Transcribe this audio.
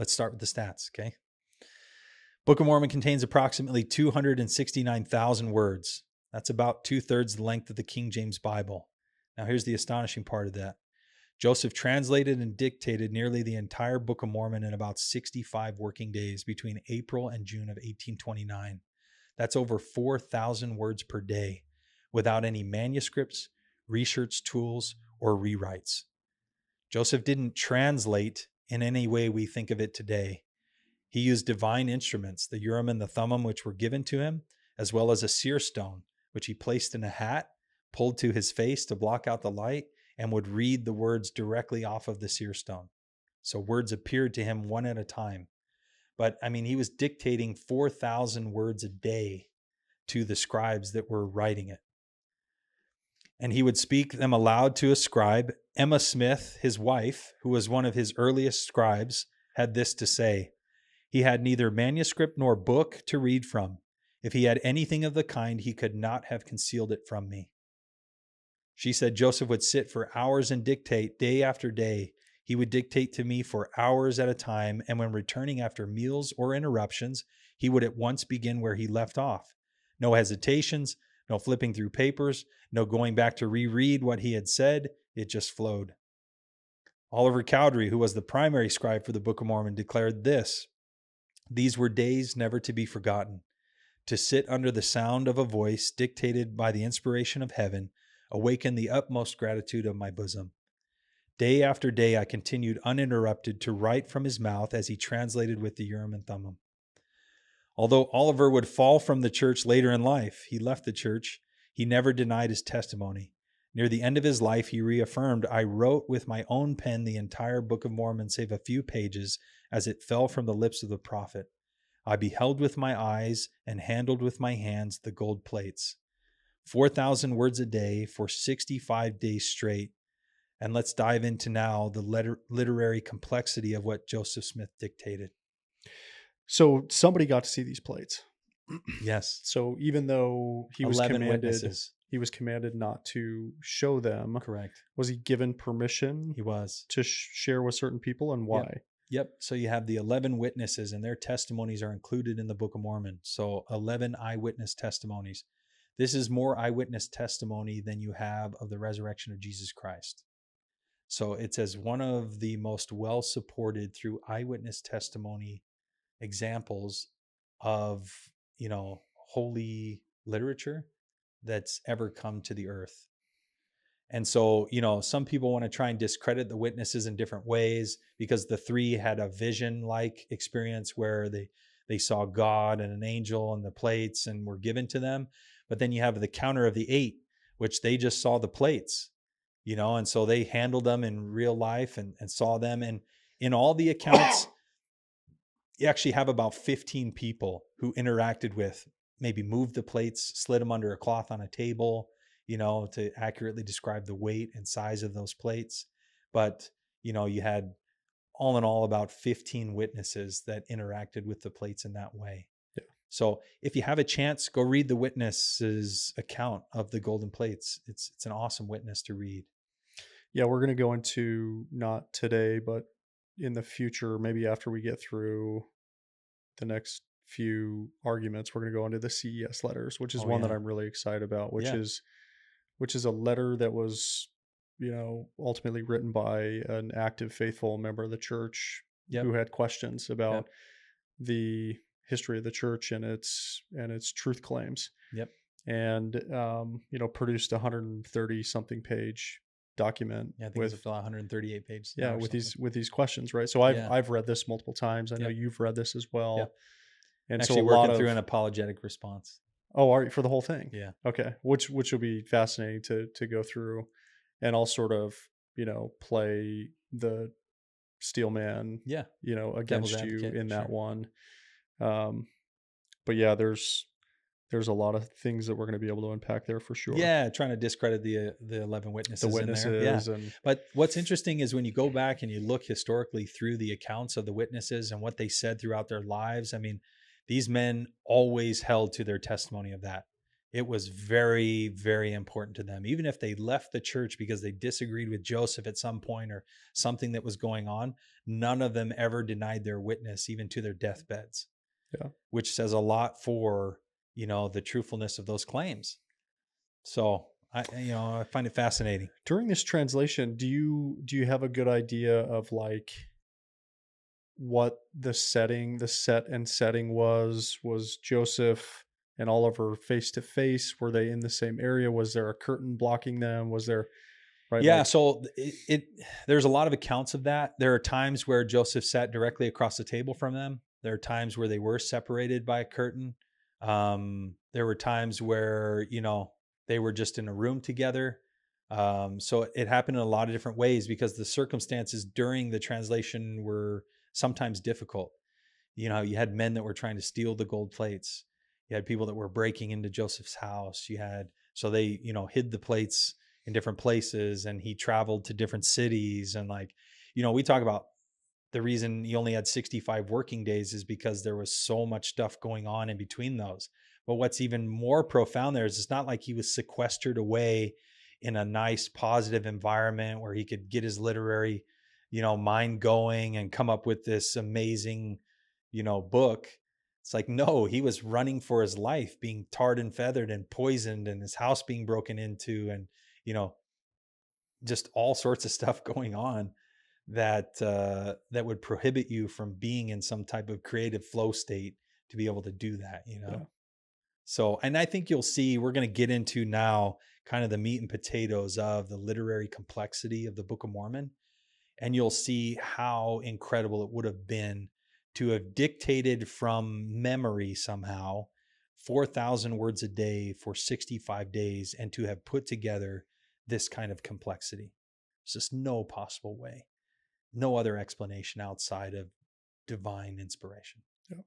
Let's start with the stats, okay? Book of Mormon contains approximately 269,000 words. That's about 2/3 the length of the King James Bible. Now, here's the astonishing part of that. Joseph translated and dictated nearly the entire Book of Mormon in about 65 working days between April and June of 1829. That's over 4,000 words per day, without any manuscripts, research tools, or rewrites. Joseph didn't translate in any way we think of it today. He used divine instruments, the Urim and the Thummim, which were given to him, as well as a seer stone, which he placed in a hat, pulled to his face to block out the light, and would read the words directly off of the seer stone. So words appeared to him one at a time. But I mean, he was dictating 4,000 words a day to the scribes that were writing it. And he would speak them aloud to a scribe. Emma Smith, his wife, who was one of his earliest scribes, had this to say: he had neither manuscript nor book to read from. If he had anything of the kind, he could not have concealed it from me. She said Joseph would sit for hours and dictate day after day. He would dictate to me for hours at a time, and when returning after meals or interruptions, he would at once begin where he left off. No hesitations, no flipping through papers, no going back to reread what he had said. It just flowed. Oliver Cowdery, who was the primary scribe for the Book of Mormon, declared this: these were days never to be forgotten. To sit under the sound of a voice dictated by the inspiration of heaven awakened the utmost gratitude of my bosom. Day after day, I continued uninterrupted to write from his mouth as he translated with the Urim and Thummim. Although Oliver would fall from the church later in life, he left the church. He never denied his testimony. Near the end of his life, he reaffirmed, I wrote with my own pen the entire Book of Mormon, save a few pages, as it fell from the lips of the prophet. I beheld with my eyes and handled with my hands the gold plates. 4,000 words a day for 65 days straight. And let's dive into now the literary complexity of what Joseph Smith dictated. So somebody got to see these plates. Yes. So even though he was 11 witnesses. he was commanded not to show them. Correct. Was he given permission? He was. To share with certain people, and why? Yep. So you have the 11 witnesses, and their testimonies are included in the Book of Mormon. So 11 eyewitness testimonies. This is more eyewitness testimony than you have of the resurrection of Jesus Christ. So it's as one of the most well-supported through eyewitness testimony examples of, holy literature that's ever come to the earth. And so, some people want to try and discredit the witnesses in different ways because the three had a vision-like experience where they saw God and an angel and the plates and were given to them. But then you have the counter of the 8, which they just saw the plates, and so they handled them in real life and saw them. And in all the accounts, you actually have about 15 people who interacted with, maybe moved the plates, slid them under a cloth on a table, to accurately describe the weight and size of those plates. But, you had all in all about 15 witnesses that interacted with the plates in that way. Yeah. So if you have a chance, go read the witness's account of the golden plates. It's an awesome witness to read. Yeah, we're going to go into, not today, but in the future, maybe after we get through the next few arguments, we're going to go into the CES letters, which is one that I'm really excited about, which is a letter that was, ultimately written by an active, faithful member of the church who had questions about the history of the church and its truth claims. And, produced 130 something page document. I think with it's 138 pages. Yeah. With these questions. Right. So I've read this multiple times. I know you've read this as well. And actually so working through an apologetic response. Oh, are you for the whole thing? Yeah. Okay. Which will be fascinating to go through, and I'll sort of, play the steel man, against you in that one. But yeah, there's a lot of things that we're going to be able to unpack there for sure. Yeah. Trying to discredit the 11 witnesses. The witnesses. In there. But what's interesting is when you go back and you look historically through the accounts of the witnesses and what they said throughout their lives, I mean, these men always held to their testimony of that. It was very, very important to them. Even if they left the church because they disagreed with Joseph at some point or something that was going on, none of them ever denied their witness, even to their deathbeds, Yeah. which says a lot for, the truthfulness of those claims. So I find it fascinating. During this translation, do you have a good idea of like what the setting was Joseph and Oliver face to face? Were they in the same area? Was there a curtain blocking them? Was there, right? Yeah, Like, so there's a lot of accounts of that. There are times where Joseph sat directly across the table from them. There are times where they were separated by a curtain. There were times where they were just in a room together. So it happened in a lot of different ways because the circumstances during the translation were sometimes difficult. You had men that were trying to steal the gold plates. You had people that were breaking into Joseph's house. So they, hid the plates in different places, and he traveled to different cities. And we talk about the reason he only had 65 working days is because there was so much stuff going on in between those. But what's even more profound there is it's not like he was sequestered away in a nice, positive environment where he could get his literary, mind going and come up with this amazing, book. It's like, no, he was running for his life, being tarred and feathered and poisoned, and his house being broken into, and, you know, just all sorts of stuff going on that would prohibit you from being in some type of creative flow state to be able to do that. yeah, So, and I think you'll see, we're going to get into now kind of the meat and potatoes of the literary complexity of the Book of Mormon. And you'll see how incredible it would have been to have dictated from memory somehow 4,000 words a day for 65 days and to have put together this kind of complexity. There's just no possible way, no other explanation outside of divine inspiration. yeah.